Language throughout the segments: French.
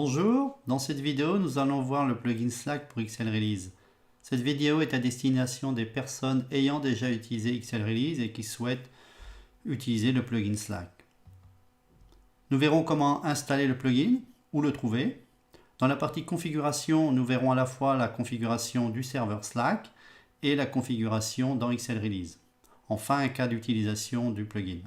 Bonjour, dans cette vidéo nous allons voir le plugin Slack pour XL Release. Cette vidéo est à destination des personnes ayant déjà utilisé XL Release et qui souhaitent utiliser le plugin Slack. Nous verrons comment installer le plugin, où le trouver. Dans la partie configuration, nous verrons à la fois la configuration du serveur Slack et la configuration dans XL Release. Enfin, un cas d'utilisation du plugin.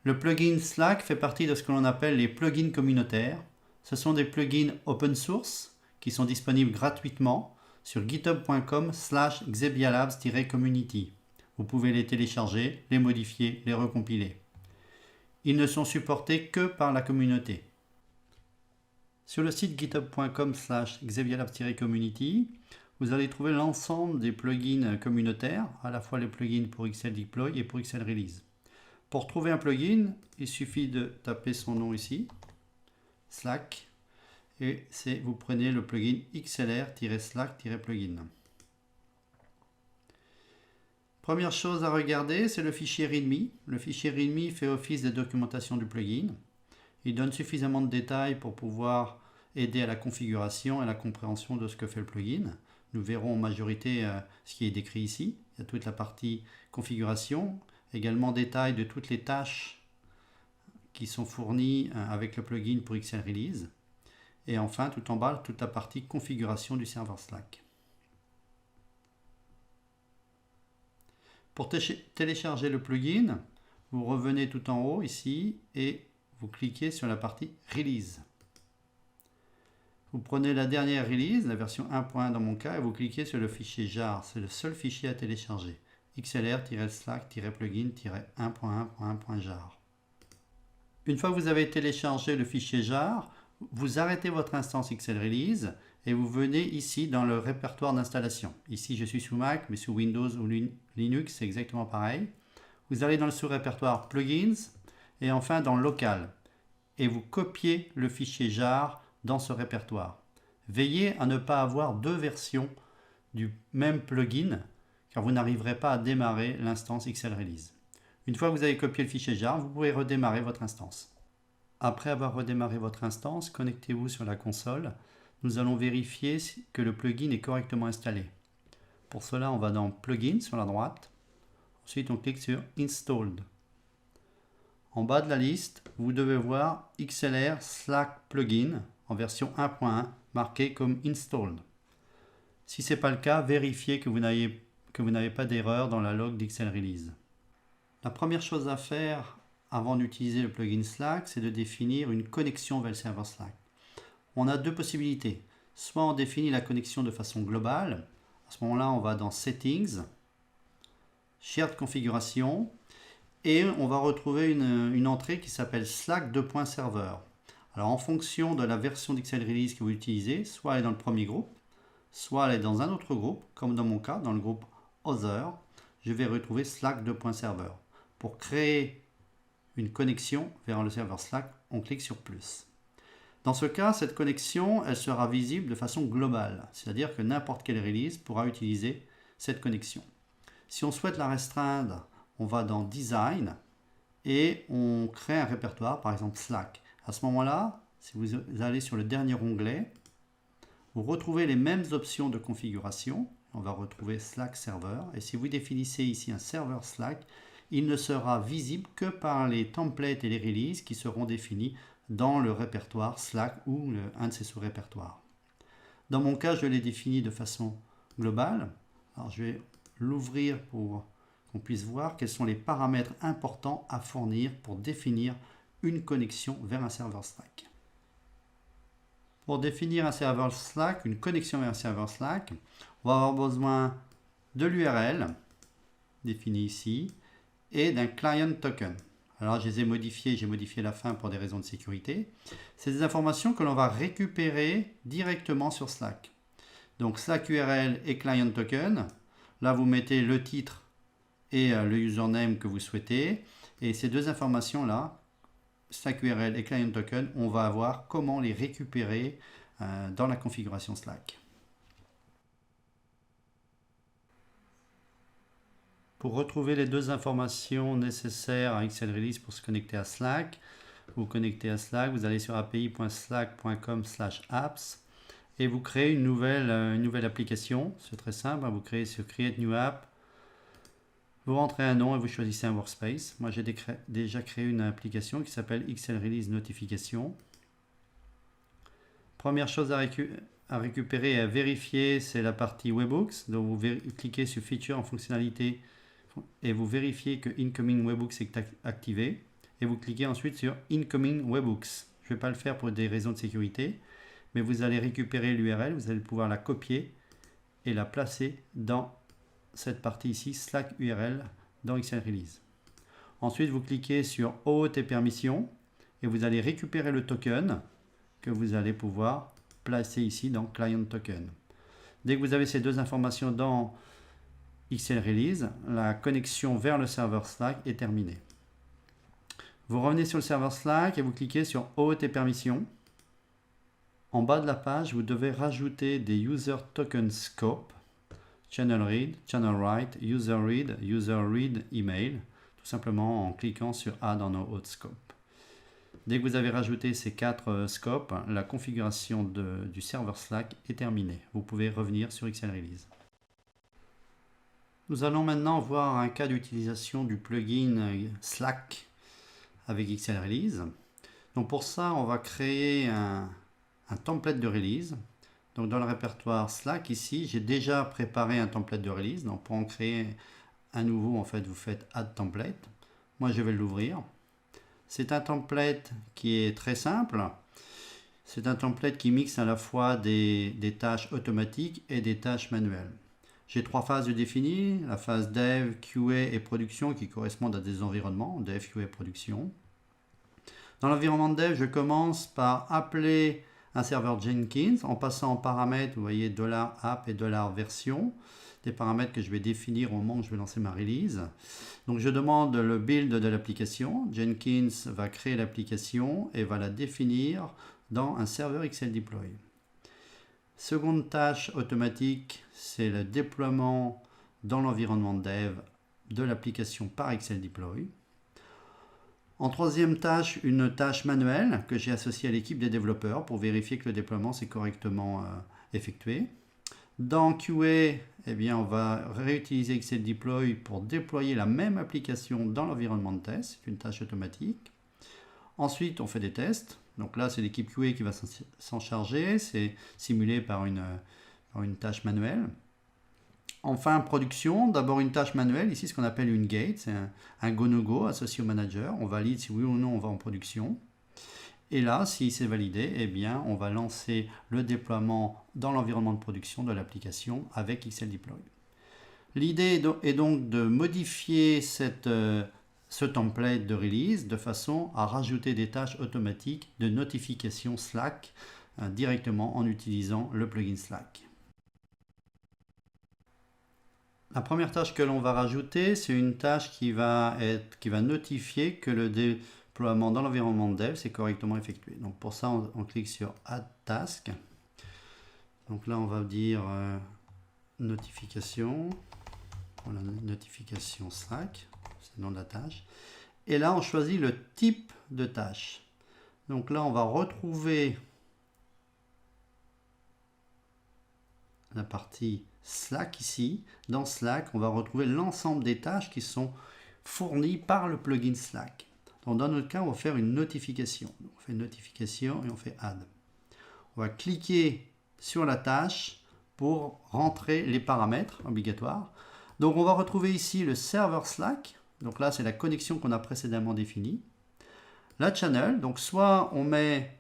Le plugin Slack fait partie de ce que l'on appelle les plugins communautaires. Ce sont des plugins open source qui sont disponibles gratuitement sur github.com/xebialabs-community. Vous pouvez les télécharger, les modifier, les recompiler. Ils ne sont supportés que par la communauté. Sur le site github.com/xebialabs-community, vous allez trouver l'ensemble des plugins communautaires, à la fois les plugins pour XL Deploy et pour XL Release. Pour trouver un plugin, il suffit de taper son nom ici, Slack, et vous prenez le plugin XLR-Slack-plugin. Première chose à regarder, c'est le fichier README. Le fichier README fait office de documentation du plugin. Il donne suffisamment de détails pour pouvoir aider à la configuration et à la compréhension de ce que fait le plugin. Nous verrons en majorité ce qui est décrit ici. Il y a toute la partie configuration, également détail de toutes les tâches qui sont fournies avec le plugin pour XL Release. Et enfin, tout en bas, toute la partie configuration du serveur Slack. Pour télécharger le plugin, vous revenez tout en haut ici et vous cliquez sur la partie Release. Vous prenez la dernière release, la version 1.1 dans mon cas, et vous cliquez sur le fichier jar. C'est le seul fichier à télécharger. XLR-Slack-plugin-1.1.1.jar. Une fois que vous avez téléchargé le fichier jar, vous arrêtez votre instance XL Release et vous venez ici dans le répertoire d'installation. Ici, je suis sous Mac, mais sous Windows ou Linux, c'est exactement pareil. Vous allez dans le sous-répertoire Plugins et enfin dans Local. Et vous copiez le fichier jar dans ce répertoire. Veillez à ne pas avoir deux versions du même plugin, car vous n'arriverez pas à démarrer l'instance XL Release. Une fois que vous avez copié le fichier jar, vous pouvez redémarrer votre instance. Après avoir redémarré votre instance, connectez-vous sur la console. Nous allons vérifier que le plugin est correctement installé. Pour cela, on va dans Plugins sur la droite. Ensuite, on clique sur Installed. En bas de la liste, vous devez voir XLR Slack Plugin en version 1.1 marqué comme Installed. Si ce n'est pas le cas, vérifiez que vous n'avez pas d'erreur dans la log d'XL Release. La première chose à faire avant d'utiliser le plugin Slack, c'est de définir une connexion vers le serveur Slack. On a deux possibilités. Soit on définit la connexion de façon globale. À ce moment-là, on va dans Settings, Shared Configuration, et on va retrouver une entrée qui s'appelle Slack 2.server. Alors en fonction de la version d'XL Release que vous utilisez, soit elle est dans le premier groupe, soit elle est dans un autre groupe, comme dans mon cas, dans le groupe Other, je vais retrouver Slack 2.server. Pour créer une connexion vers le serveur Slack, on clique sur plus. Dans ce cas, cette connexion, elle sera visible de façon globale, c'est-à-dire que n'importe quelle release pourra utiliser cette connexion. Si on souhaite la restreindre, on va dans Design et on crée un répertoire, par exemple Slack. À ce moment-là, si vous allez sur le dernier onglet, vous retrouvez les mêmes options de configuration. On va retrouver Slack Server. Et si vous définissez ici un serveur Slack, il ne sera visible que par les templates et les releases qui seront définis dans le répertoire Slack ou un de ses sous-répertoires. Dans mon cas, je l'ai défini de façon globale. Alors, je vais l'ouvrir pour qu'on puisse voir quels sont les paramètres importants à fournir pour définir une connexion vers un serveur Slack. Pour définir un serveur Slack, une connexion vers un serveur Slack, on va avoir besoin de l'URL, définie ici, et d'un client token. Alors je les ai modifiés, j'ai modifié la fin pour des raisons de sécurité. C'est des informations que l'on va récupérer directement sur Slack. Donc Slack URL et client token. Là vous mettez le titre et le username que vous souhaitez. Et ces deux informations-là, Slack URL et client token, on va voir comment les récupérer dans la configuration Slack. Pour retrouver les deux informations nécessaires à XL Release pour se connecter à Slack, vous connectez à Slack, vous allez sur api.slack.com/apps et vous créez une nouvelle application. C'est très simple, hein. Vous créez sur Create New App, vous rentrez un nom et vous choisissez un workspace. Moi j'ai déjà créé une application qui s'appelle XL Release Notification. Première chose à récupérer et à vérifier, c'est la partie Webhooks. Donc vous cliquez sur Feature en fonctionnalité et vous vérifiez que Incoming Webhooks est activé. Et vous cliquez ensuite sur Incoming Webhooks. Je ne vais pas le faire pour des raisons de sécurité, mais vous allez récupérer l'URL, vous allez pouvoir la copier et la placer dans cette partie ici, Slack URL, dans XL Release. Ensuite, vous cliquez sur OAuth et permissions et vous allez récupérer le token que vous allez pouvoir placer ici dans Client Token. Dès que vous avez ces deux informations dans XL Release, la connexion vers le serveur Slack est terminée. Vous revenez sur le serveur Slack et vous cliquez sur OAuth et permissions. En bas de la page, vous devez rajouter des User Token Scope, Channel Read, Channel Write, User Read Email, tout simplement en cliquant sur Add on OAuth Scope. Dès que vous avez rajouté ces 4 scopes, la configuration du serveur Slack est terminée. Vous pouvez revenir sur XL Release. Nous allons maintenant voir un cas d'utilisation du plugin Slack avec XL Release. Donc pour ça, on va créer un template de release. Donc dans le répertoire Slack ici, j'ai déjà préparé un template de release. Donc pour en créer un nouveau, en fait, vous faites Add Template. Moi, je vais l'ouvrir. C'est un template qui est très simple. C'est un template qui mixe à la fois des tâches automatiques et des tâches manuelles. J'ai 3 phases de définies, la phase Dev, QA et Production qui correspondent à des environnements, Dev, QA, Production. Dans l'environnement Dev, je commence par appeler un serveur Jenkins en passant en paramètres, vous voyez $app et $version, des paramètres que je vais définir au moment où je vais lancer ma release. Donc je demande le build de l'application. Jenkins va créer l'application et va la définir dans un serveur XL Deploy. Seconde tâche automatique, c'est le déploiement dans l'environnement dev de l'application par XL Deploy. En troisième tâche, une tâche manuelle que j'ai associée à l'équipe des développeurs pour vérifier que le déploiement s'est correctement effectué. Dans QA, eh bien, on va réutiliser XL Deploy pour déployer la même application dans l'environnement de test. C'est une tâche automatique. Ensuite, on fait des tests. Donc là, c'est l'équipe QA qui va s'en charger. C'est simulé par une tâche manuelle. Enfin, production. D'abord une tâche manuelle. Ici, ce qu'on appelle une gate. C'est un go-no-go associé au manager. On valide si oui ou non on va en production. Et là, si c'est validé, eh bien, on va lancer le déploiement dans l'environnement de production de l'application avec XL Deploy. L'idée est donc de modifier ce template de release de façon à rajouter des tâches automatiques de notification Slack directement en utilisant le plugin Slack. La première tâche que l'on va rajouter, c'est une tâche qui va notifier que le déploiement dans l'environnement de dev s'est correctement effectué. Donc pour ça, on clique sur Add Task. Donc là, on va dire notification. Voilà, notification Slack, c'est le nom de la tâche. Et là, on choisit le type de tâche. Donc là, on va retrouver la partie Slack ici. Dans Slack, on va retrouver l'ensemble des tâches qui sont fournies par le plugin Slack. Donc dans notre cas, on va faire une notification. Donc, on fait une notification et on fait Add. On va cliquer sur la tâche pour rentrer les paramètres obligatoires. Donc on va retrouver ici le serveur Slack. Donc là, c'est la connexion qu'on a précédemment définie. La channel, donc soit on met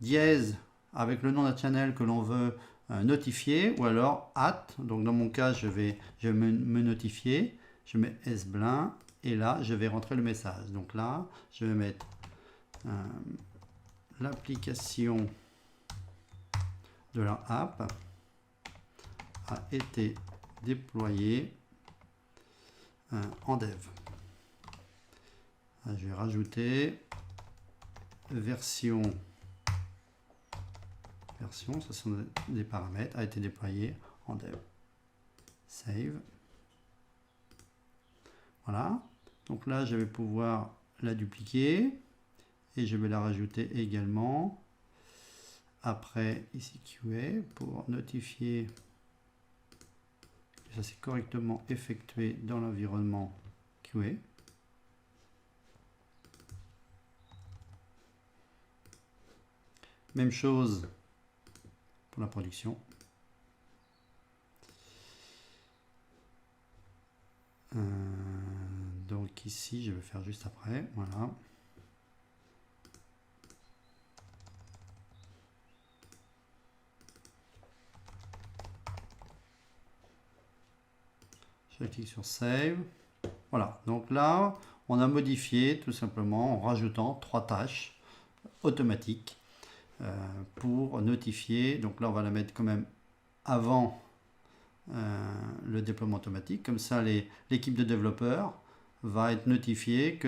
dièse avec le nom de la channel que l'on veut notifier, ou alors at, donc dans mon cas, je vais me notifier, je mets s-blin, et là, je vais rentrer le message. Donc là, je vais mettre l'application de la app a été déployée en dev. Je vais rajouter version, ce sont des paramètres, a été déployé en dev. Save. Voilà. Donc là, je vais pouvoir la dupliquer et je vais la rajouter également après ici QA pour notifier que ça s'est correctement effectué dans l'environnement QA. Même chose pour la production. Donc ici, je vais faire juste après. Voilà. Je clique sur Save. Voilà. Donc là, on a modifié tout simplement en rajoutant 3 tâches automatiques pour notifier. Donc là, on va la mettre quand même avant le déploiement automatique. Comme ça, l'équipe de développeurs va être notifiée que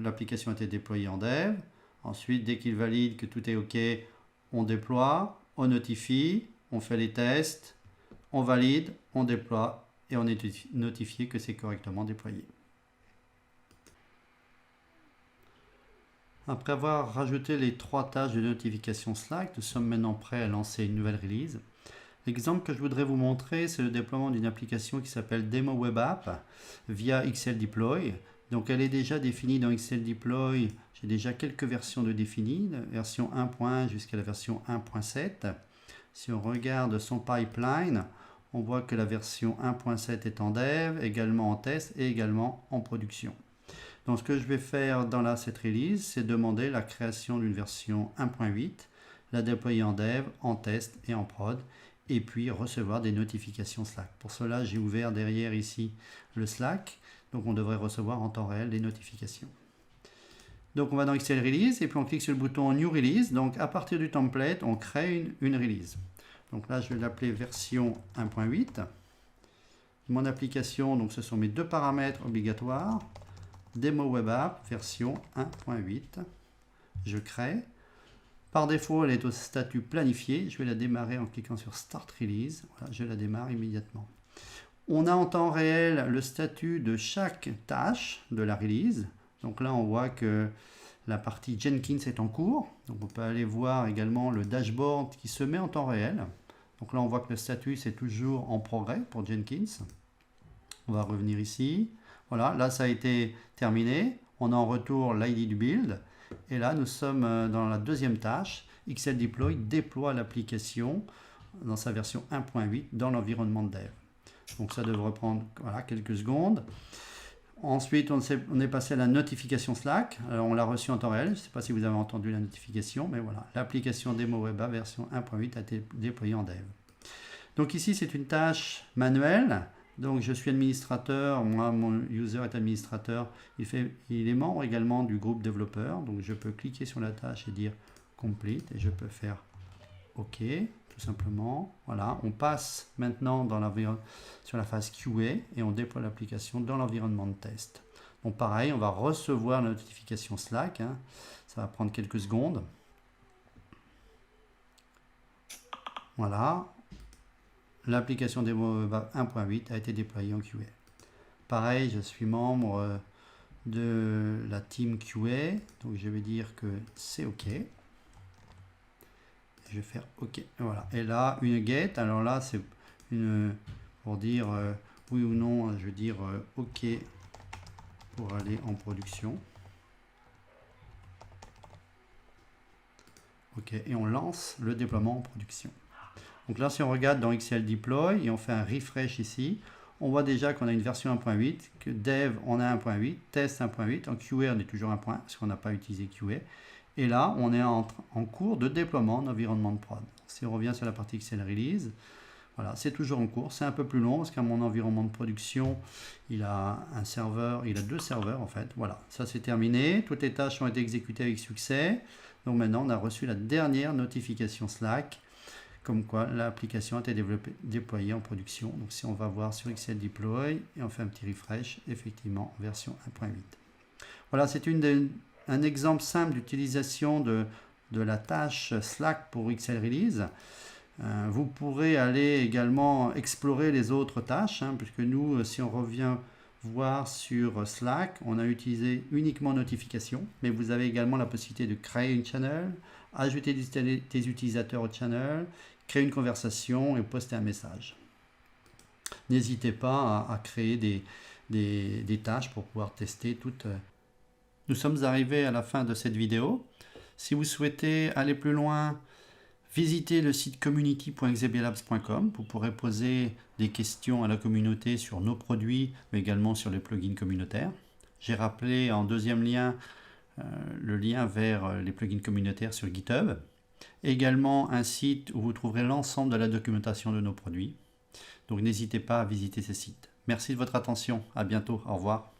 l'application a été déployée en dev. Ensuite, dès qu'il valide que tout est OK, on déploie, on notifie, on fait les tests, on valide, on déploie et on est notifié que c'est correctement déployé. Après avoir rajouté les 3 tâches de notification Slack, nous sommes maintenant prêts à lancer une nouvelle release. L'exemple que je voudrais vous montrer, c'est le déploiement d'une application qui s'appelle Demo Web App via XLDeploy. Donc elle est déjà définie dans XLDeploy. J'ai déjà quelques versions de définies, version 1.1 jusqu'à la version 1.7. Si on regarde son pipeline, on voit que la version 1.7 est en dev, également en test et également en production. Donc ce que je vais faire dans cette release, c'est demander la création d'une version 1.8, la déployer en dev, en test et en prod, et puis recevoir des notifications Slack. Pour cela, j'ai ouvert derrière ici le Slack, donc on devrait recevoir en temps réel des notifications. Donc on va dans XL Release et puis on clique sur le bouton New Release. Donc à partir du template, on crée une release. Donc là, je vais l'appeler version 1.8. Mon application, donc ce sont mes 2 paramètres obligatoires. Demo Web App, version 1.8. Je crée. Par défaut, elle est au statut planifié. Je vais la démarrer en cliquant sur Start Release. Voilà, je la démarre immédiatement. On a en temps réel le statut de chaque tâche de la release. Donc là, on voit que la partie Jenkins est en cours. Donc on peut aller voir également le dashboard qui se met en temps réel. Donc là, on voit que le statut, c'est toujours en progrès pour Jenkins. On va revenir ici. Voilà, là, ça a été terminé. On a en retour l'ID du build. Et là, nous sommes dans la deuxième tâche. XLDeploy déploie l'application dans sa version 1.8 dans l'environnement de dev. Donc ça devrait prendre quelques secondes. Ensuite, on est passé à la notification Slack. Alors, on l'a reçue en temps réel. Je ne sais pas si vous avez entendu la notification, mais voilà. L'application Demo Web App version 1.8 a été déployée en dev. Donc ici, c'est une tâche manuelle. Donc je suis administrateur, moi mon user est administrateur, il est membre également du groupe développeur, donc je peux cliquer sur la tâche et dire complete et je peux faire OK tout simplement. Voilà, on passe maintenant sur la phase QA et on déploie l'application dans l'environnement de test. Donc pareil, on va recevoir la notification Slack, ça va prendre quelques secondes. Voilà. L'application Demo 1.8 a été déployée en QA. Pareil, je suis membre de la team QA, donc je vais dire que c'est OK. Je vais faire OK. Voilà. Et là, une get. Alors là, c'est pour dire oui ou non, je vais dire OK pour aller en production. OK. Et on lance le déploiement en production. Donc là, si on regarde dans XLDeploy et on fait un refresh ici, on voit déjà qu'on a une version 1.8, que dev, on a 1.8, test 1.8, en QA, on est toujours 1.1 parce qu'on n'a pas utilisé QA. Et là, on est en cours de déploiement d'environnement de prod. Si on revient sur la partie XL Release, voilà, c'est toujours en cours. C'est un peu plus long parce qu'à mon environnement de production, il a un serveur, il a 2 serveurs en fait. Voilà, ça c'est terminé. Toutes les tâches ont été exécutées avec succès. Donc maintenant, on a reçu la dernière notification Slack comme quoi l'application a été déployée en production. Donc si on va voir sur XLDeploy et on fait un petit refresh, effectivement, version 1.8. Voilà, c'est un exemple simple d'utilisation de la tâche Slack pour XL Release. Vous pourrez aller également explorer les autres tâches, puisque nous, si on revient voir sur Slack, on a utilisé uniquement notification, mais vous avez également la possibilité de créer une channel, ajouter des utilisateurs au channel, créer une conversation et poster un message. N'hésitez pas à créer des tâches pour pouvoir tester toutes. Nous sommes arrivés à la fin de cette vidéo. Si vous souhaitez aller plus loin, visitez le site community.xebialabs.com. Vous pourrez poser des questions à la communauté sur nos produits, mais également sur les plugins communautaires. J'ai rappelé en deuxième lien le lien vers les plugins communautaires sur GitHub. Également un site où vous trouverez l'ensemble de la documentation de nos produits. Donc n'hésitez pas à visiter ces sites. Merci de votre attention. À bientôt. Au revoir.